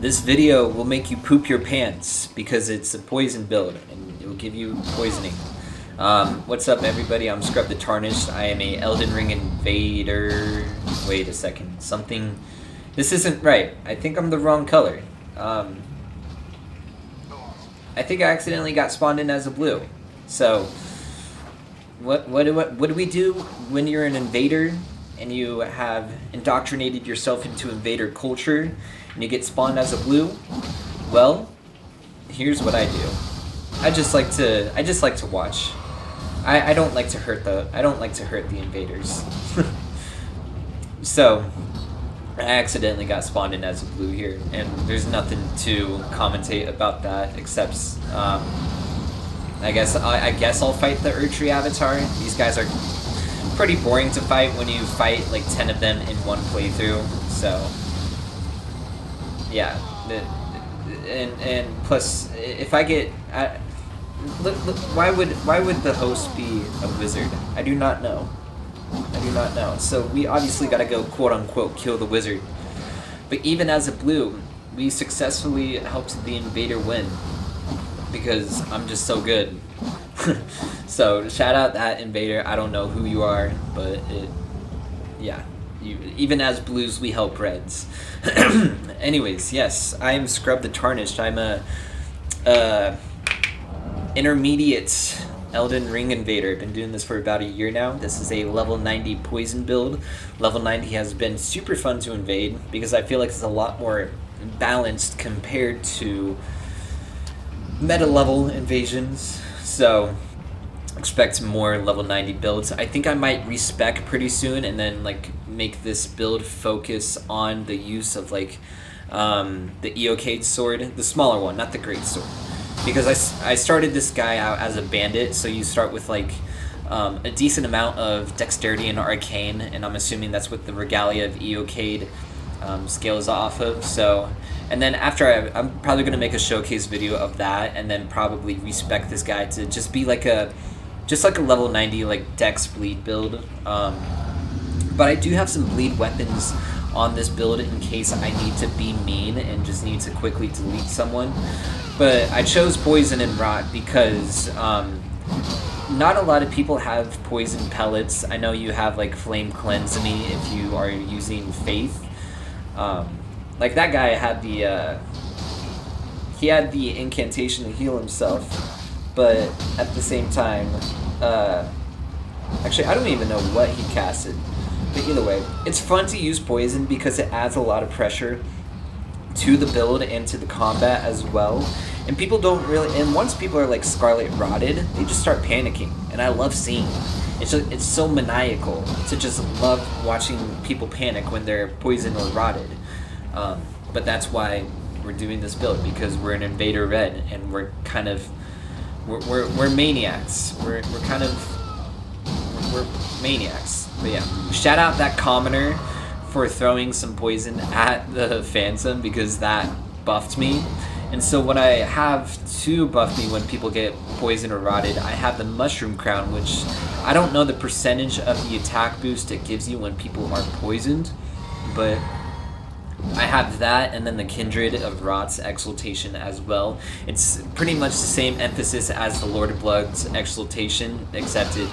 This video will make you poop your pants because it's a poison build and it will give you poisoning. What's up, everybody? I'm Scrub the Tarnished. I am a Elden Ring invader. Wait a second. Something... This isn't right. I think I'm the wrong color. I think I accidentally got spawned in as a blue. So, what do we do when you're an invader and you have indoctrinated yourself into invader culture and you get spawned as a blue? Well, here's what I do. I just like to watch. I don't like to hurt the invaders. So I accidentally got spawned in as a blue here, and there's nothing to commentate about that except I guess I'll fight the Erdtree avatar. These guys are pretty boring to fight when you fight like 10 of them in one playthrough. So yeah, and plus if I get look, why would the host be a wizard? I do not know. So we obviously gotta go quote-unquote kill the wizard. But even as a blue, we successfully helped the invader win. Because I'm just so good. So shout out that invader. I don't know who you are, but even as blues, we help reds. Anyways, yes, I'm Scrub the Tarnished. I'm a intermediate Elden Ring invader. I've been doing this for about a year now. This is a level 90 poison build. Level 90 has been super fun to invade because I feel like it's a lot more balanced compared to meta level invasions. So expect more level 90 builds. I think I might respec pretty soon and then like make this build focus on the use of like the Eocade sword, the smaller one, not the great sword. Because I started this guy out as a bandit, so you start with like a decent amount of Dexterity and Arcane, and I'm assuming that's what the Regalia of Eocade scales off of. So, and then after I'm probably gonna make a showcase video of that, and then probably respec this guy to just be like a level 90 like Dex bleed build. But I do have some bleed weapons on this build in case I need to be mean and just need to quickly delete someone. But I chose Poison and Rot because not a lot of people have poison pellets. I know you have like Flame Cleanse Me if you are using Faith. Like that guy had the incantation to heal himself, but at the same time, actually I don't even know what he casted. But either way, it's fun to use poison because it adds a lot of pressure to the build and to the combat as well. And people don't really, and once people are like Scarlet Rotted, they just start panicking. And I love seeing it. It's so maniacal to just love watching people panic when they're poisoned or rotted. But that's why we're doing this build, because we're an invader red and we're kind of we're maniacs. We're maniacs. But yeah, shout out that commoner for throwing some poison at the Phantom because that buffed me. And so what I have to buff me when people get poisoned or rotted, I have the Mushroom Crown, which I don't know the percentage of the attack boost it gives you when people are poisoned, but I have that, and then the Kindred of Rot's Exaltation as well. It's pretty much the same emphasis as the Lord of Blood's Exaltation, except it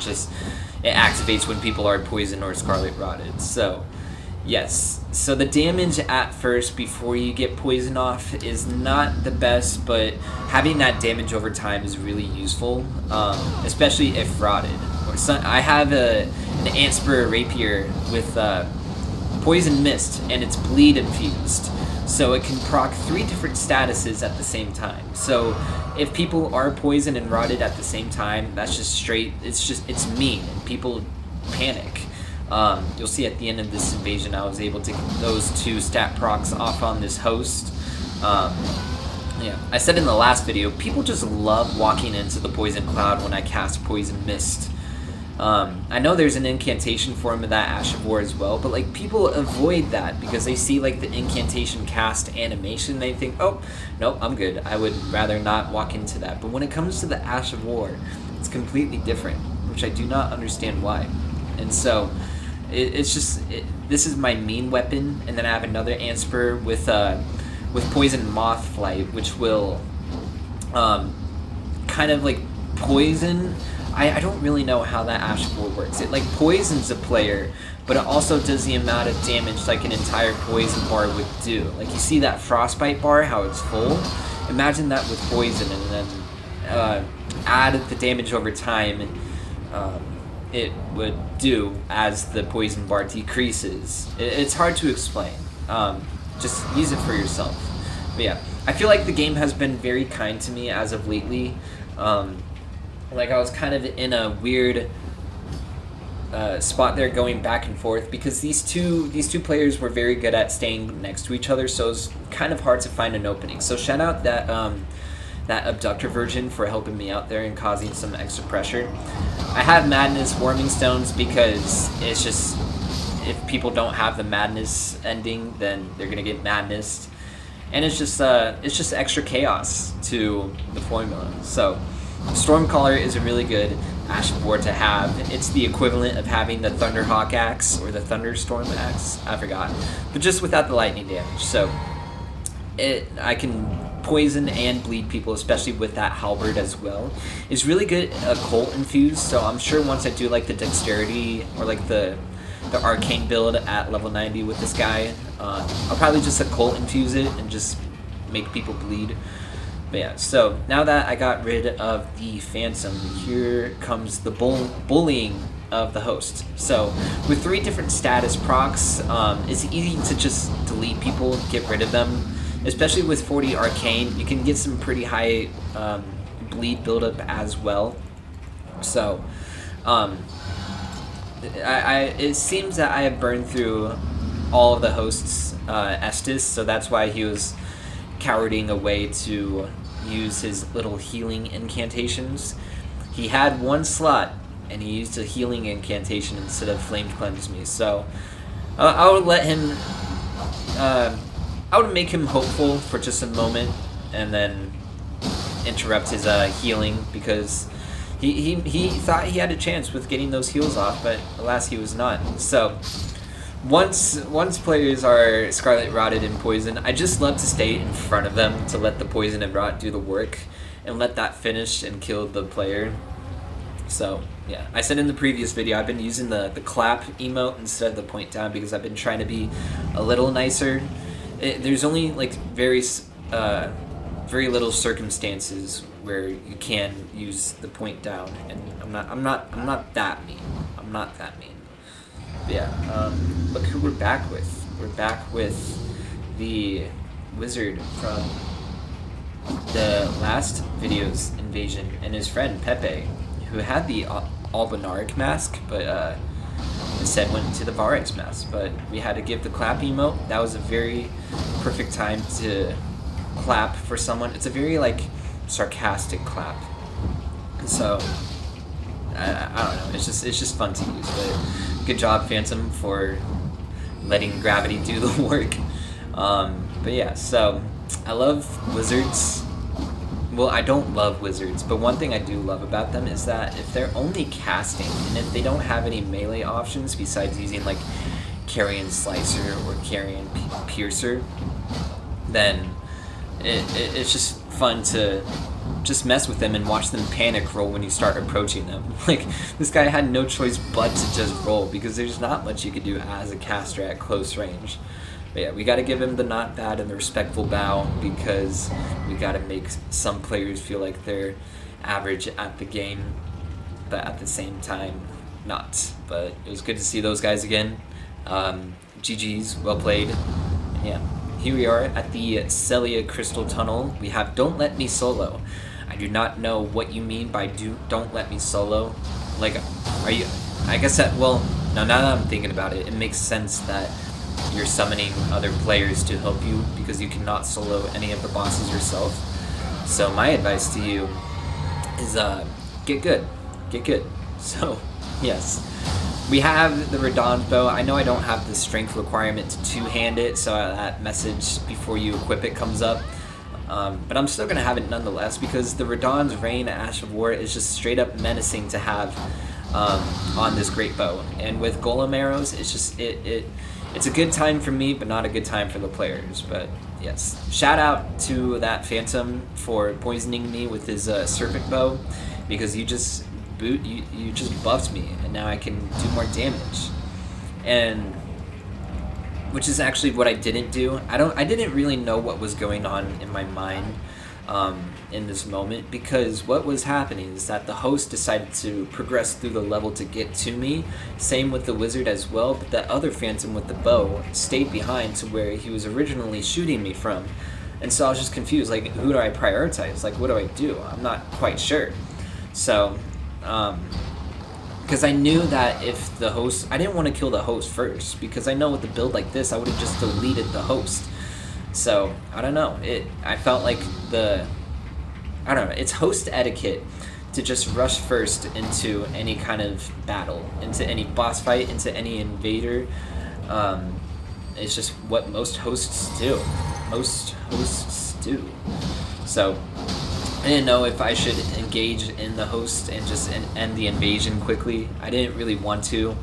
activates when people are poisoned or Scarlet Rotted. So yes, so the damage at first before you get poison off is not the best, but having that damage over time is really useful, especially if rotted. I have an Antspur Rapier with Poison Mist, and it's bleed infused, so it can proc 3 different statuses at the same time. So if people are poisoned and rotted at the same time, that's just straight, it's mean, and people panic. You'll see at the end of this invasion I was able to get those 2 stat procs off on this host. Yeah, I said in the last video, people just love walking into the poison cloud when I cast Poison Mist. I know there's an incantation form of that Ash of War as well, but like people avoid that because they see like the incantation cast animation, they think, oh, nope, I'm good. I would rather not walk into that. But when it comes to the Ash of War, it's completely different, which I do not understand why. And so it's just this is my main weapon, and then I have another Antspur with with Poison Moth Flight, which will kind of like poison. I don't really know how that Ash of War works. It like poisons a player, but it also does the amount of damage like an entire poison bar would do. Like you see that frostbite bar, how it's full. Imagine that with poison, and then add the damage over time. It would do as the poison bar decreases. It's hard to explain. Just use it for yourself. But yeah, I feel like the game has been very kind to me as of lately. Like I was kind of in a weird spot there, going back and forth, because these two players were very good at staying next to each other, so it was kind of hard to find an opening. So shout out that that Abductor Virgin for helping me out there and causing some extra pressure. I have Madness Warming Stones because it's just, if people don't have the Madness ending, then they're gonna get Madnessed, and it's just extra chaos to the formula. So Stormcaller is a really good Ash of War to have. It's the equivalent of having the Thunderhawk Axe or the Thunderstorm Axe, I forgot, but just without the lightning damage. So I can poison and bleed people, especially with that halberd as well. It's really good occult infused, so I'm sure once I do like the Dexterity or like the Arcane build at level 90 with this guy, I'll probably just occult infuse it and just make people bleed. But yeah, so now that I got rid of the Phantom, here comes the bullying of the host. So with 3 different status procs, it's easy to just delete people, get rid of them. Especially with 40 Arcane, you can get some pretty high bleed buildup as well. So it seems that I have burned through all of the host's Estus, so that's why he was cowarding away to use his little healing incantations. He had 1 slot and he used a healing incantation instead of Flame Cleanse me, so I would let him I would make him hopeful for just a moment and then interrupt his healing, because he thought he had a chance with getting those heals off, but alas he was not. So once players are Scarlet Rotted and Poison, I just love to stay in front of them to let the Poison and Rot do the work and let that finish and kill the player. So yeah, I said in the previous video I've been using the clap emote instead of the point down because I've been trying to be a little nicer. There's only like very little circumstances where you can use the point down, and I'm not that mean. I'm not that mean. But yeah, look who we're back with. We're back with the wizard from the last video's invasion and his friend Pepe, who had the Albinaric mask, but instead went to the Varex mask. But we had to give the clap emote. That was a very perfect time to clap for someone. It's a very like sarcastic clap. So I don't know. It's just fun to use. But good job, Phantom, for letting gravity do the work. But yeah, so I love wizards. Well, I don't love wizards, but one thing I do love about them is that if they're only casting, and if they don't have any melee options besides using like Carrion Slicer or Carrion Piercer, then it's just fun to just mess with them and watch them panic roll when you start approaching them. Like, this guy had no choice but to just roll, because there's not much you could do as a caster at close range. But yeah, we got to give him the not bad and the respectful bow, because we got to make some players feel like they're average at the game, but at the same time, not. But it was good to see those guys again. GG's, well played. And yeah, here we are at the Celia Crystal Tunnel. We have Don't Let Me Solo. I do not know what you mean by Don't Let Me Solo. Like, are you... I guess that... Well, now that I'm thinking about it, it makes sense that you're summoning other players to help you, because you cannot solo any of the bosses yourself. So my advice to you is get good. Get good. So, yes. We have the Radon bow. I know I don't have the strength requirement to two-hand it, so that message before you equip it comes up. But I'm still going to have it nonetheless, because the Radon's Rain Ash of War is just straight up menacing to have on this great bow. And with Golem arrows, it's just it's a good time for me, but not a good time for the players. But Yes. Shout out to that Phantom for poisoning me with his serpent bow, because you just buffed me, and now I can do more damage. And which is actually what I didn't do. I didn't really know what was going on in my mind in this moment, because what was happening is that the host decided to progress through the level to get to me. Same with the wizard as well, but that other Phantom with the bow stayed behind to where he was originally shooting me from. And so I was just confused, like, who do I prioritize? Like, what do I do? I'm not quite sure. So, because I knew that if the host, I didn't want to kill the host first, because I know with a build like this, I would have just deleted the host. So, I don't know. I felt like I don't know, it's host etiquette to just rush first into any kind of battle, into any boss fight, into any invader. It's just what most hosts do. So, I didn't know if I should engage in the host and just end the invasion quickly. I didn't really want to,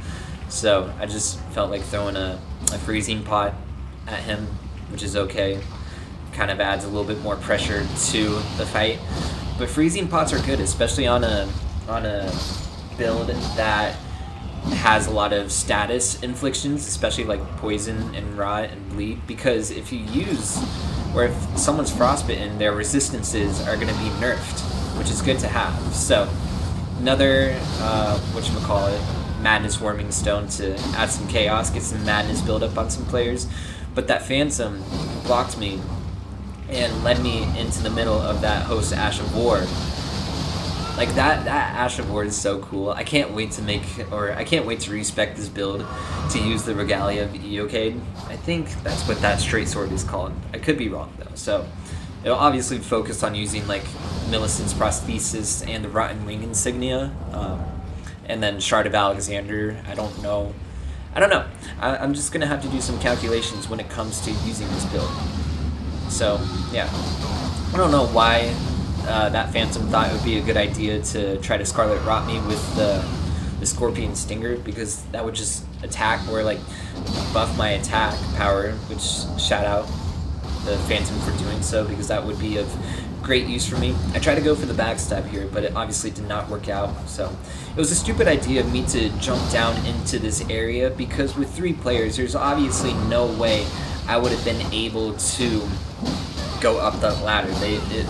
so I just felt like throwing a freezing pot at him, which is okay. Kind of adds a little bit more pressure to the fight. But freezing pots are good, especially on a build that has a lot of status inflictions, especially like poison and rot and bleed, because if you use, or if someone's frostbitten, their resistances are going to be nerfed, which is good to have. So another whatchamacallit, madness warming stone to add some chaos, get some madness build up on some players. But that Phantom blocked me and led me into the middle of that host Ash of War. Like that Ash of War is so cool. I can't wait to respec this build to use the Regalia of Eocade. I think that's what that straight sword is called. I could be wrong though. So it'll obviously focus on using like Millicent's prosthesis and the Rotten Wing insignia, and then Shard of Alexander. I don't know. I'm just gonna have to do some calculations when it comes to using this build. So yeah, I don't know why that Phantom thought it would be a good idea to try to Scarlet Rot me with the Scorpion Stinger, because that would just attack or like buff my attack power, which shout out the Phantom for doing so, because that would be of great use for me. I tried to go for the backstab here, but it obviously did not work out. So it was a stupid idea of me to jump down into this area, because with 3 players, there's obviously no way I would have been able to go up the ladder.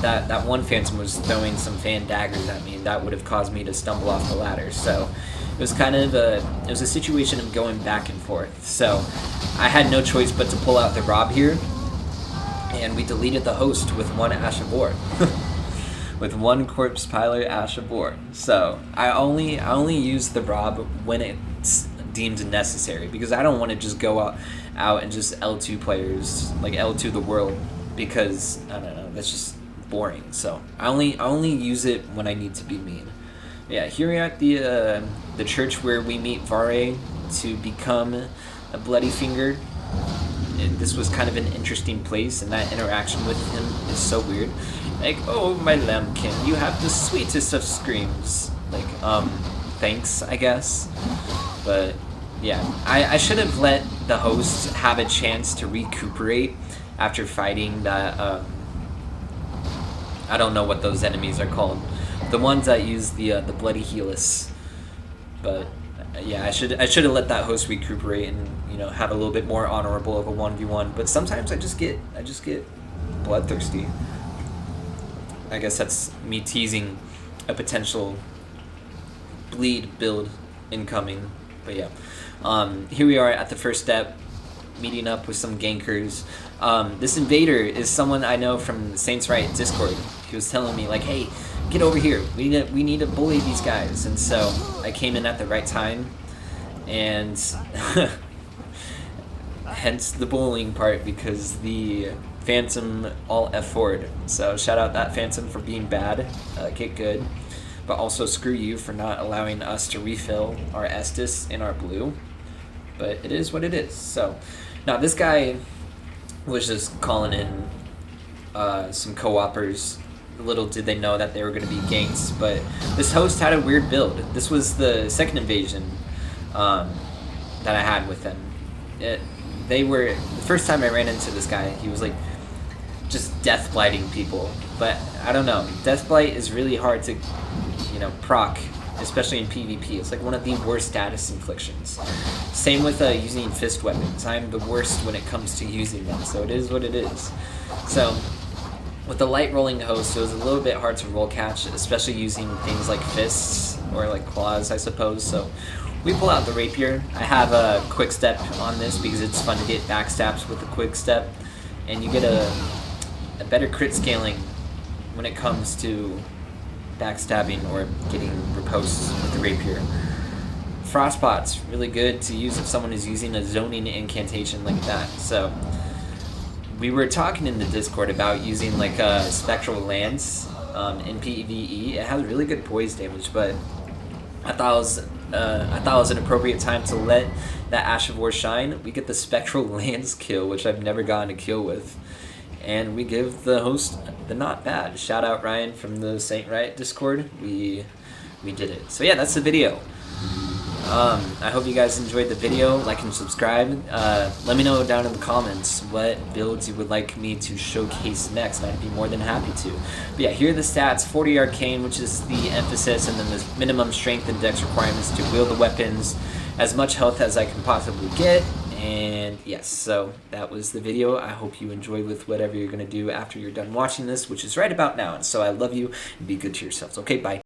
That one Phantom was throwing some fan daggers at me, and that would have caused me to stumble off the ladder. So it was kind of a situation of going back and forth. So I had no choice but to pull out the Rob here, and we deleted the host with one Ash of War. With one Corpse Piler Ash of War. So I only use the Rob when it's deemed necessary, because I don't want to just go out and just L2 players, like L2 the world, because I don't know, that's just boring. So I only use it when I need to be mean. Yeah, here we are at the church where we meet Vare to become a Bloody Finger. This was kind of an interesting place, and that interaction with him is so weird. Like, oh, my lambkin, you have the sweetest of screams. Like, thanks, I guess. But yeah, I should have let the host have a chance to recuperate after fighting that, I don't know what those enemies are called. The ones that use the Bloody Helix. But yeah, I should have let that host recuperate and, you know, have a little bit more honorable of a 1v1. But sometimes I just get bloodthirsty. I guess that's me teasing a potential bleed build incoming. But yeah, here we are at the first step, meeting up with some gankers. This invader is someone I know from Saints Right Discord. He was telling me, like, hey, get over here. We need to bully these guys. And so I came in at the right time, and hence the bullying part, because the Phantom all F4'd. So shout out that Phantom for being bad. Get good. But also screw you for not allowing us to refill our Estus in our blue. But it is what it is. So now this guy was just calling in some co-opers. Little did they know that they were going to be ganks. But this host had a weird build. This was the second invasion that I had with them. The first time I ran into this guy, he was like just death blighting people. But I don't know, death blight is really hard to, you know, proc, especially in PvP. It's like one of the worst status inflictions. Same with using fist weapons. I'm the worst when it comes to using them, so it is what it is. So with the light rolling host, it was a little bit hard to roll catch, especially using things like fists or like claws, I suppose. So we pull out the rapier. I have a quick step on this because it's fun to get backstabs with a quick step, and you get a better crit scaling when it comes to backstabbing or getting riposte with the rapier. Frostbot's really good to use if someone is using a zoning incantation like that. So we were talking in the Discord about using like a spectral lance in PvE. It has really good poise damage, but I thought it was an appropriate time to let that Ash of War shine. We get the spectral lance kill, which I've never gotten a kill with, and we give the host the not bad. Shout out Ryan from the Saint Riot Discord. We did it. So yeah, that's the video. I hope you guys enjoyed the video. Like and subscribe. Let me know down in the comments what builds you would like me to showcase next, and I'd be more than happy to. But yeah, here are the stats. 40 Arcane, which is the emphasis, and then the minimum strength and dex requirements to wield the weapons. As much health as I can possibly get. And yes, so that was the video. I hope you enjoy with whatever you're going to do after you're done watching this, which is right about now. And so I love you, and be good to yourselves. Okay, bye.